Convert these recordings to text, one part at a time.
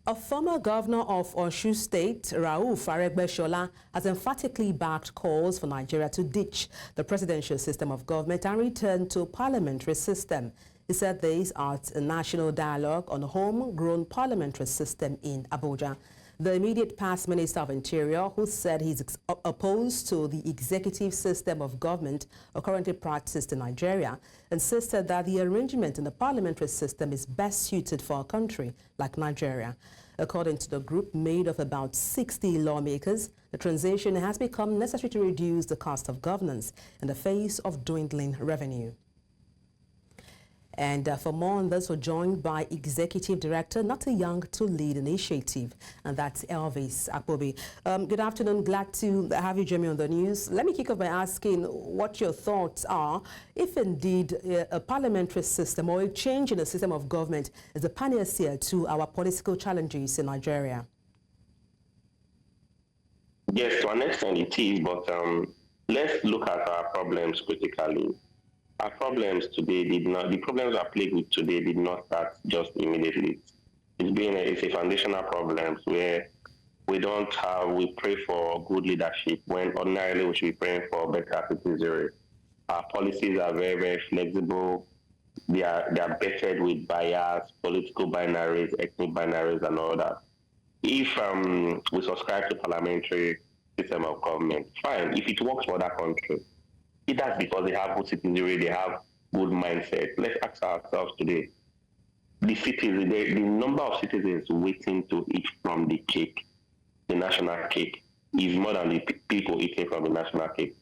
A former governor of Osun State, Rauf Aregbesola, has emphatically backed calls for Nigeria to ditch the presidential system of government and return to a parliamentary system. He said this at a national dialogue on the Home-Grown Parliamentary System in Abuja. The immediate past Minister of Interior, who said he's opposed to the executive system of government currently practiced in Nigeria, insisted that the arrangement in the parliamentary system is best suited for a country like Nigeria. According to the group made of about 60 lawmakers, the transition has become necessary to reduce the cost of governance in the face of dwindling revenue. And for more on this, we're joined by Executive Director, Not Too Young to Lead Initiative, and that's Elvis Akpobi. Good afternoon. Glad to have you join me on the news. Let me kick off by asking what your thoughts are, if indeed a parliamentary system or a change in the system of government is a panacea to our political challenges in Nigeria. Yes, to an extent it is, but let's look at our problems critically. Our problems today the problems are plagued with today did not start just immediately. It's a foundational problem where we pray for good leadership when ordinarily we should be praying for better citizenry. Our policies are very, very flexible. They are bettered with bias, political binaries, ethnic binaries, and all that. If we subscribe to parliamentary system of government, fine. If it works for that country, that's because they have good citizenry, they have good mindset. Let's ask ourselves today, the number of citizens waiting to eat from the cake, the national cake, is more than the people eating from the national cake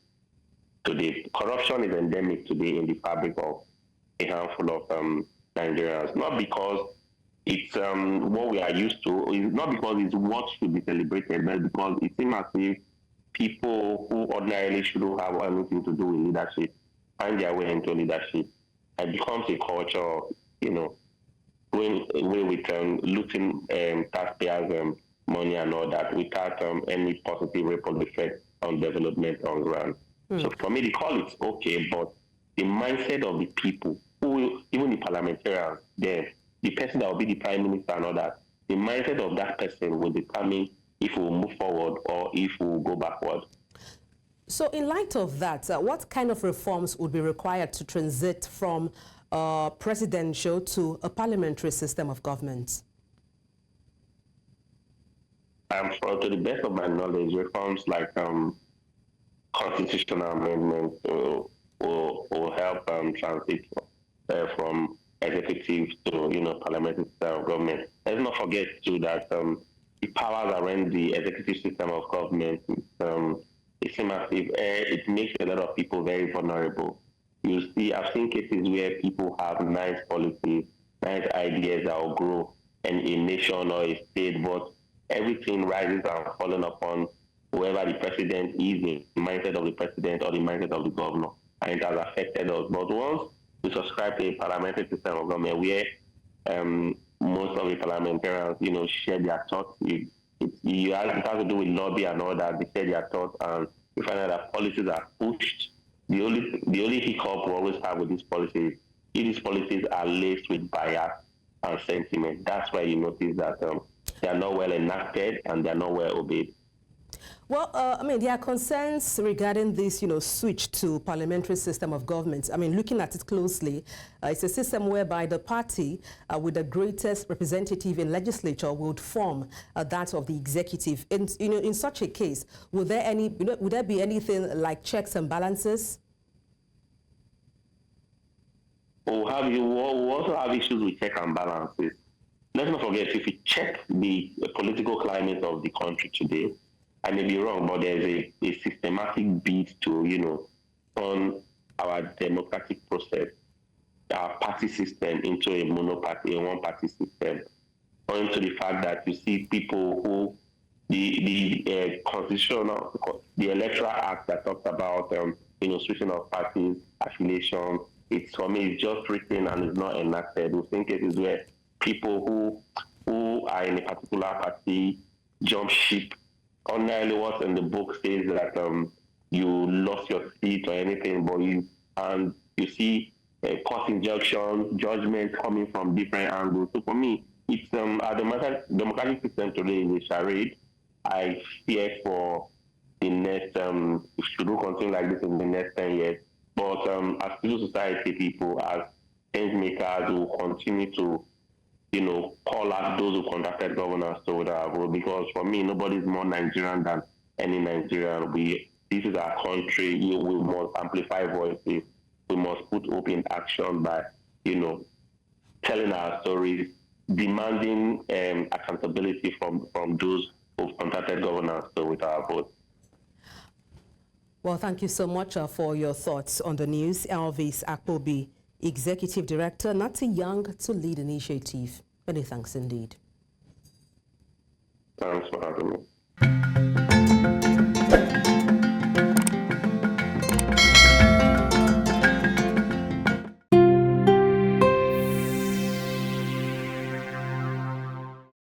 today. Corruption is endemic today in the fabric of a handful of Nigerians, not because it's what we are used to, it's not because it's what should be celebrated, but because it seems as if people who ordinarily shouldn't have anything to do with leadership find their way into leadership. It becomes a culture of, going away with looting taxpayers' money and all that without any positive ripple effect on development on ground. So for me, the call is okay, but the mindset of the people, who even the parliamentarians, the person that will be the prime minister and all that, the mindset of that person will determine if we will move forward or if we will go backward. So in light of that, what kind of reforms would be required to transit from presidential to a parliamentary system of government? To the best of my knowledge, reforms like constitutional amendments will help transit from executive to parliamentary system of government. Let's not forget too that the powers around the executive system of government, it seems as if it makes a lot of people very vulnerable. You see, I've seen cases where people have nice policies, nice ideas that will grow in a nation or a state, but everything rises and falls upon whoever the president is, the mindset of the president or the mindset of the governor, and it has affected us. But once we subscribe to a parliamentary system of government where most of the parliamentarians, share their thoughts. It has to do with lobby and all that. They share their thoughts, and we find out that policies are pushed. The only hiccup we always have with these policies, if these policies are laced with bias and sentiment, that's why you notice that they are not well enacted and they are not well obeyed. Well, there are concerns regarding this, switch to parliamentary system of government. Looking at it closely, it's a system whereby the party with the greatest representative in legislature would form that of the executive. And, in such a case, would there be anything like checks and balances? We'll also have issues with checks and balances. Let's not forget, if you check the political climate of the country today, I may be wrong, but there's a systematic bid to, turn our democratic process, our party system into a monoparty, a one-party system, owing to the fact that you see people who the electoral act that talks about switching of parties, affiliation, for me it's just written and it's not enacted. We think it is where people who are in a particular party jump ship. Ordinarily, what's in the book says that you lost your seat or anything, but you see court injunction, judgment coming from different angles. So for me, it's our democratic system today is a charade. I fear for the next, should we continue like this in the next 10 years. But as civil society people, as change makers, will continue to, call out those who contacted governors to withdraw our vote. Because for me, nobody's more Nigerian than any Nigerian. This is our country. We must amplify voices. We must put hope in action by, telling our stories, demanding accountability from those who've contacted governors to withdraw our vote. Well, thank you so much for your thoughts on the news. Elvis Akpobi, Executive Director, Not Too Young to Lead Initiative. Many thanks indeed. Thanks for having me.